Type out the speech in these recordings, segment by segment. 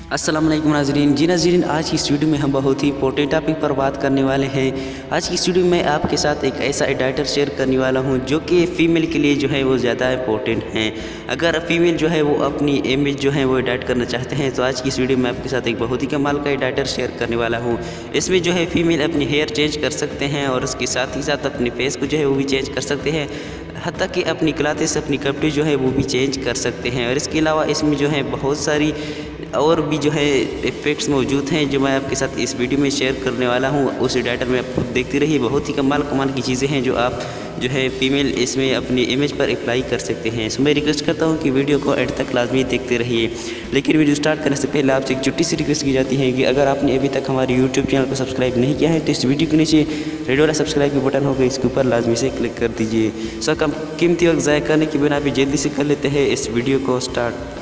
अस्सलाम वालेकुम नाज़रीन। जी नाज़रीन, आज की इस वीडियो में हम बहुत ही इंपॉर्टेंट टॉपिक पर बात करने वाले हैं। आज की इस वीडियो में आपके साथ एक ऐसा एडिटर शेयर करने वाला हूं जो कि फ़ीमेल के लिए जो है वो ज़्यादा इंपॉर्टेंट है। अगर फीमेल जो है वो अपनी इमेज जो है वो एडिट करना चाहते हैं तो आज की इस वीडियो में आपके साथ एक बहुत ही कमाल का एडिटर शेयर करने वाला हूँ। इसमें जो है फीमेल अपनी हेयर चेंज कर सकते हैं और उसके साथ ही साथ अपने फेस को जो है वो भी चेंज कर सकते हैं, हत्ता कि अपनी क्लॉथेस अपनी कपड़े जो है वो भी चेंज कर सकते हैं। और इसके अलावा इसमें जो है बहुत सारी और भी जो है इफ़ेक्ट्स मौजूद हैं जो मैं आपके साथ इस वीडियो में शेयर करने वाला हूं। उस एडिटर में आप खुद देखते रहिए, बहुत ही कमाल की चीज़ें हैं जो आप जो है फीमेल इसमें अपनी इमेज पर अप्लाई कर सकते हैं। सो मैं रिक्वेस्ट करता हूं कि वीडियो को एंड तक लाजमी देखते रहिए। लेकिन वीडियो स्टार्ट करने से पहले आपसे एक छोटी सी रिक्वेस्ट की जाती है कि अगर आपने अभी तक हमारे यूट्यूब चैनल को सब्सक्राइब नहीं किया है तो इस वीडियो के नीचे रेड वाला सब्सक्राइब का बटन होगा, इसके ऊपर लाजमी से क्लिक कर दीजिए। सो कम कीमती वक्त ज़ाया करने के बिना भी जल्दी से कर लेते हैं इस वीडियो को स्टार्ट।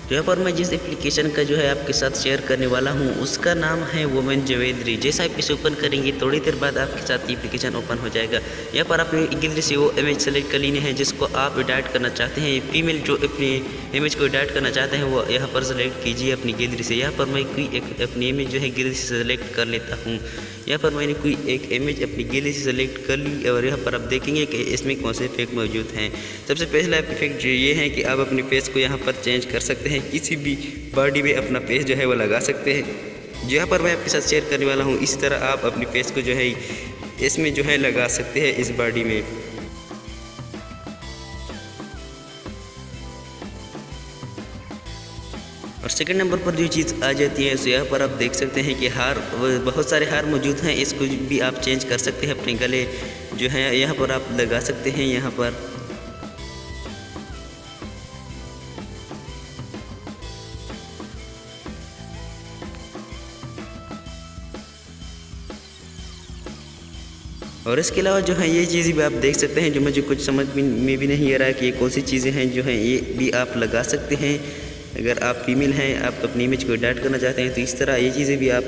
तो यहाँ पर मैं जिस एप्लीकेशन का जो है आपके साथ शेयर करने वाला हूँ उसका नाम है वुमेन ज्वेलरी। जैसा आप इसे ओपन करेंगे थोड़ी देर बाद आपके साथ ये एप्लीकेशन ओपन हो जाएगा। यहाँ पर आपने गैलरी से वो इमेज सेलेक्ट कर लेनी है जिसको आप एडिट करना चाहते हैं। फीमेल जो अपनी इमेज को एडिट करना चाहते हैं वो यहाँ पर सेलेक्ट कीजिए अपनी गैलरी से। यहाँ पर मैं कोई एक अपनी इमेज जो है गैलरी से सेलेक्ट कर लेता हूँ। यहाँ पर मैंने कोई एक इमेज अपनी गैलरी से सेलेक्ट कर ली और यहाँ पर आप देखेंगे कि इसमें कौन से इफेक्ट मौजूद हैं। सबसे पहला इफेक्ट जो ये है कि आप अपने फेस को यहाँ पर चेंज कर सकते हैं, किसी भी बॉडी में अपना फेस जो है वो लगा सकते हैं। यहाँ पर मैं आपके साथ शेयर करने वाला हूँ, इसी तरह आप अपने फेस को जो है इसमें जो है लगा सकते हैं इस बॉडी में। और सेकंड नंबर पर जो चीज़ आ जाती है तो यहाँ पर आप देख सकते हैं कि हार, बहुत सारे हार मौजूद हैं, इसको भी आप चेंज कर सकते हैं। अपने गले जो है यहाँ पर आप लगा सकते हैं यहाँ पर। और इसके अलावा जो है ये चीज़ भी आप देख सकते हैं जो मुझे कुछ समझ में भी नहीं आ रहा है कि ये कौन सी चीज़ें हैं जो हैं ये भी आप लगा सकते हैं। अगर आप फीमेल हैं, आप अपनी इमेज को एडिट करना चाहते हैं तो इस तरह ये चीज़ें भी आप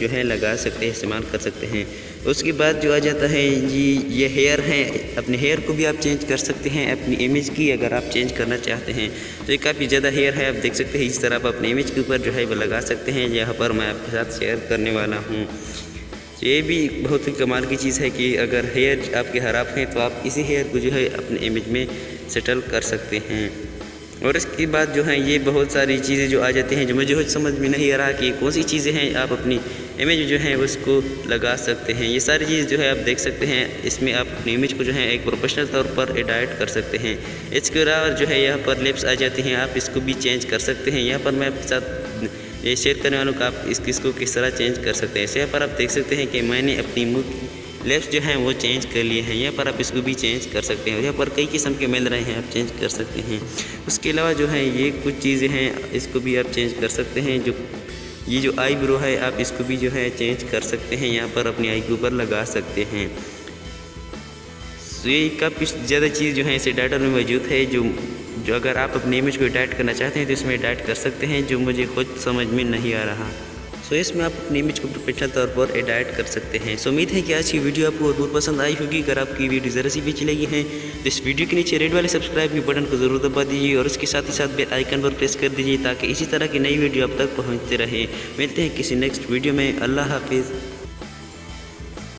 जो है लगा सकते हैं, इस्तेमाल कर सकते हैं। उसके बाद जो आ जाता है जी ये हेयर है, अपने हेयर को भी आप चेंज कर सकते हैं अपनी इमेज की अगर आप चेंज करना चाहते हैं तो ये काफ़ी ज़्यादा हेयर है, आप देख सकते हैं। इस तरह आप अपनी इमेज के ऊपर जो है वो लगा सकते हैं। यहाँ पर मैं आपके साथ शेयर करने वाला हूँ। ये भी बहुत ही कमाल की चीज़ है कि अगर हेयर आपके खराब हैं तो आप इसी हेयर को जो है अपने इमेज में सेटल कर सकते हैं। और इसके बाद जो है ये बहुत सारी चीज़ें जो आ जाती हैं जो मुझे कुछ समझ में नहीं आ रहा कि कौन सी चीज़ें हैं आप अपनी इमेज जो है उसको लगा सकते हैं। ये सारी चीज़ जो है आप देख सकते हैं, इसमें आप अपनी इमेज को जो है एक प्रोफेशनल तौर पर एडिट कर सकते हैं। इसके अलावा जो है यहाँ पर लिप्स आ जाती हैं, आप इसको भी चेंज कर सकते हैं। यहाँ पर मैं आपके साथ ये शेयर करने वालों को आप इसको किस तरह चेंज कर सकते हैं। यहाँ पर आप देख सकते हैं कि मैंने अपनी मुँह लिप्स जो हैं वो चेंज कर लिए हैं। यहाँ पर आप इसको भी चेंज कर सकते हैं और यहाँ पर कई किस्म के मिल रहे हैं, आप चेंज कर सकते हैं। उसके अलावा जो है ये कुछ चीज़ें हैं, इसको भी आप चेंज कर सकते हैं। जो ये जो आई ब्रो है आप इसको भी जो है चेंज कर सकते हैं, यहाँ पर अपनी आई के ऊपर लगा सकते हैं। तो ये काफ़ी ज़्यादा चीज़ जो है इस एडिटर में मौजूद है जो अगर आप अपनी इमेज को एडिट करना चाहते हैं तो इसमें एडिट कर सकते हैं, जो मुझे खुद समझ में नहीं आ रहा। सो इसमें आप अपनी इमेज को प्रोफेशनल तौर पर एडिट कर सकते हैं। सो उम्मीद है कि आज की वीडियो आपको बहुत पसंद आई होगी। अगर आपकी वीडियो ज़रा सी भी अच्छी लगी है तो इस वीडियो के नीचे रेड वाले सब्सक्राइब के बटन को ज़रूर दबा दीजिए और उसके साथ ही साथ बेल आइकन पर प्रेस कर दीजिए ताकि इसी तरह की नई वीडियो आप तक पहुँचते रहे। मिलते हैं किसी नेक्स्ट वीडियो में। अल्लाह हाफिज़।